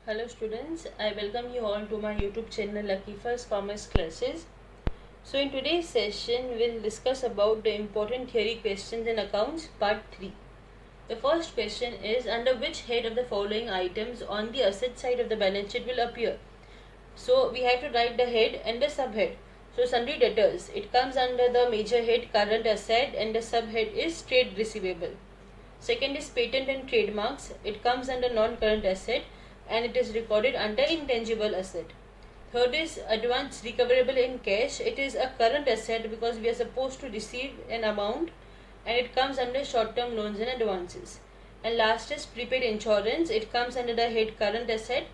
Hello students, I welcome you all to my YouTube channel Lakifa's Commerce Classes. So in today's session, we'll discuss about the important theory questions in accounts part 3. The first question is, under which head of the following items on the asset side of the balance sheet will appear? So we have to write the head and the subhead. So sundry debtors, it comes under the major head current asset and the subhead is trade receivable. Second is patent and trademarks, it comes under non-current asset and it is recorded under intangible asset. Third is advance recoverable in cash, it is a current asset because we are supposed to receive an amount and it comes under short-term loans and advances. And last is prepaid insurance, it comes under the head current asset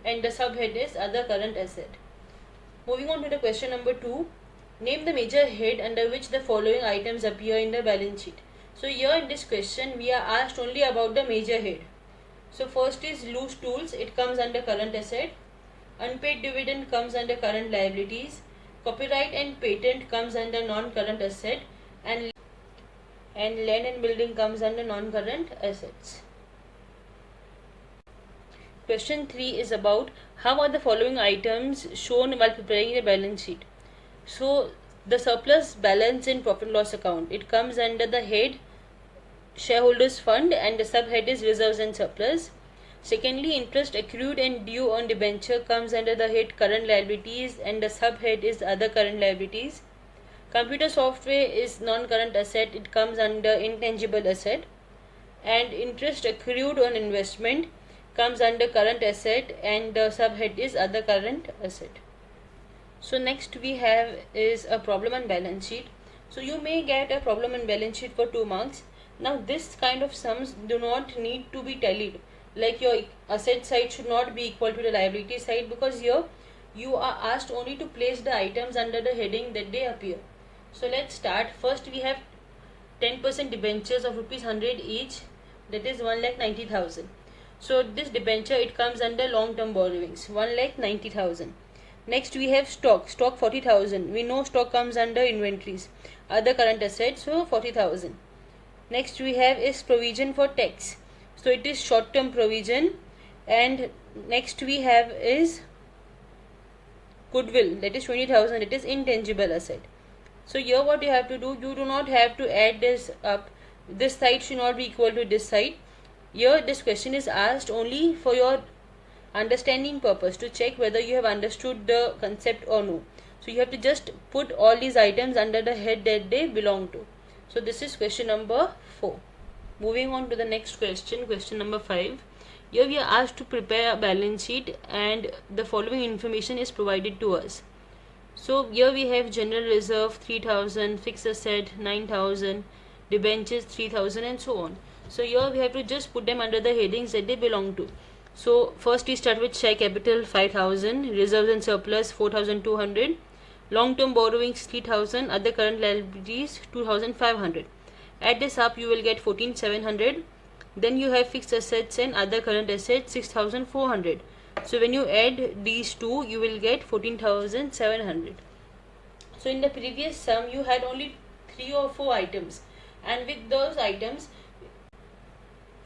and the subhead is other current asset. Moving on to the question number 2, name the major head under which the following items appear in the balance sheet. So here in this question we are asked only about the major head. So first is loose tools, it comes under current asset. Unpaid dividend comes under current liabilities. Copyright and patent comes under non-current asset, and land and building comes under non-current assets. Question 3 is about how are the following items shown while preparing the balance sheet. So the surplus balance in profit and loss account, it comes under the head shareholders fund and the subhead is reserves and surplus. Secondly, interest accrued and due on debenture comes under the head current liabilities and the subhead is other current liabilities. Computer software is non-current asset, it comes under intangible asset. And interest accrued on investment comes under current asset and the subhead is other current asset. So next we have is a problem on balance sheet. So you may get a problem on balance sheet for 2 marks. Now this kind of sums do not need to be tallied, like your asset side should not be equal to the liability side, because here you are asked only to place the items under the heading that they appear. So let's start. First we have 10% debentures of ₹100 each, that is 1,90,000. So this debenture, it comes under long term borrowings, 1,90,000. Next we have stock 40,000. We know stock comes under inventories, other current assets, so 40,000. Next we have is provision for tax, so it is short term provision. And next we have is goodwill, that is 20,000, it is intangible asset. So here what you have to do, you do not have to add this up, this side should not be equal to this side. Here this question is asked only for your understanding purpose, to check whether you have understood the concept or no. So you have to just put all these items under the head that they belong to. So this is question number 4. Moving on to the next question, question number 5. Here we are asked to prepare a balance sheet and the following information is provided to us. So here we have general reserve 3,000, fixed asset 9,000, debentures 3,000 and so on. So here we have to just put them under the headings that they belong to. So first we start with share capital 5,000, reserves and surplus 4,200, long term borrowings 3,000, other current liabilities 2,500. Add this up, you will get 14,700. Then you have fixed assets and other current assets 6,400. So when you add these two, you will get 14,700. So in the previous sum you had only 3 or 4 items, and with those items,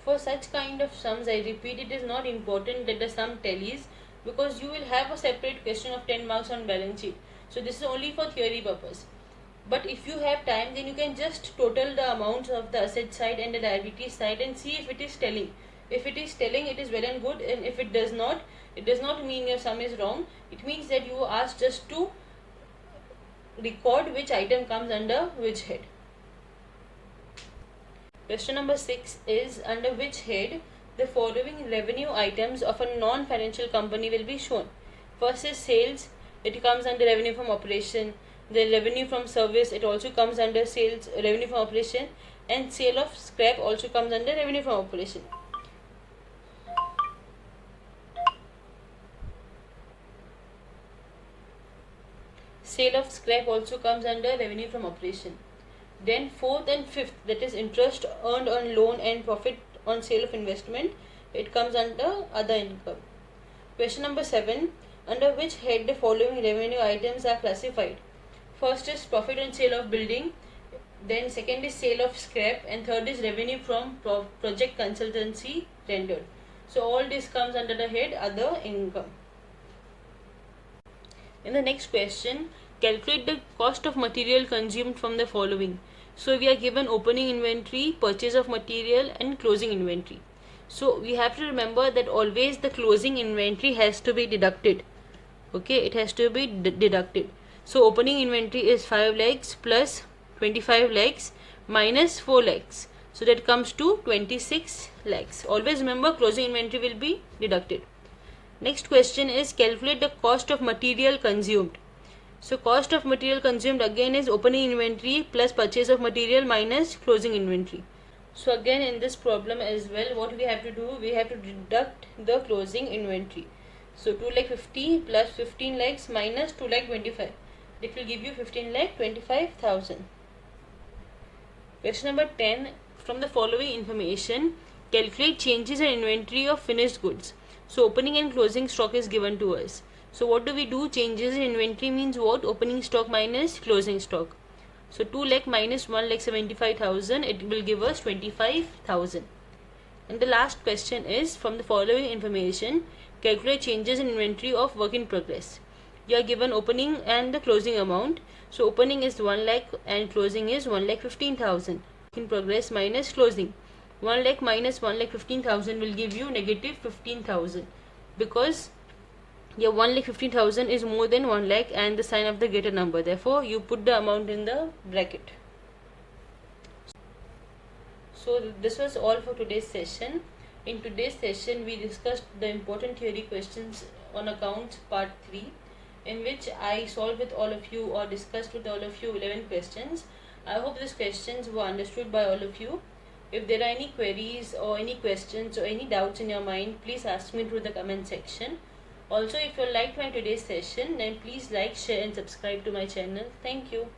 for such kind of sums, I repeat, it is not important that the sum tallies, because you will have a separate question of 10 marks on balance sheet. So this is only for theory purpose. But if you have time, then you can just total the amounts of the asset side and the liability side and see if it is telling. If it is telling, it is well and good, and if it does not, it does not mean your sum is wrong. It means that you are asked just to record which item comes under which head. Question number 6 is, under which head the following revenue items of a non-financial company will be shown. First is sales, it comes under revenue from operation. The revenue from service, it also comes under sales, revenue from operation. And sale of scrap also comes under revenue from operation. Sale of scrap also comes under revenue from operation. Then fourth and fifth, that is interest earned on loan and profit on sale of investment, it comes under other income. Question number 7, under which head the following revenue items are classified. First is profit on sale of building, then second is sale of scrap, and third is revenue from project consultancy rendered. So all this comes under the head other income. In the next question, calculate the cost of material consumed from the following. So we are given opening inventory, purchase of material and closing inventory. So we have to remember that always the closing inventory has to be deducted. Okay, it has to be deducted. So opening inventory is 5 lakhs plus 25 lakhs minus 4 lakhs. So that comes to 26 lakhs. Always remember closing inventory will be deducted. Next question is calculate the cost of material consumed. So cost of material consumed again is opening inventory plus purchase of material minus closing inventory. So again in this problem as well, what we have to do, we have to deduct the closing inventory. So 2 lakh 50 plus 15 lakhs minus 2 lakh 25. It will give you 15 lakh 25,000. Question number 10. From the following information, calculate changes in inventory of finished goods. So opening and closing stock is given to us. So what do we do? Changes in inventory means what? Opening stock minus closing stock. So 2 lakh minus 1 lakh 75,000, it will give us 25,000. And the last question is from the following information, calculate changes in inventory of work in progress. You are given opening and the closing amount. So opening is 1 lakh and closing is 1 lakh 15,000. In progress minus closing. 1 lakh minus 1 lakh 15,000 will give you negative 15,000, because your 1 lakh 15,000 is more than 1 lakh and the sign of the greater number. Therefore, you put the amount in the bracket. So this was all for today's session. In today's session, we discussed the important theory questions on accounts part 3, in which I solved with all of you or discussed with all of you 11 questions. I hope these questions were understood by all of you. If there are any queries or any questions or any doubts in your mind, please ask me through the comment section. Also, if you liked my today's session, then please like, share and subscribe to my channel. Thank you.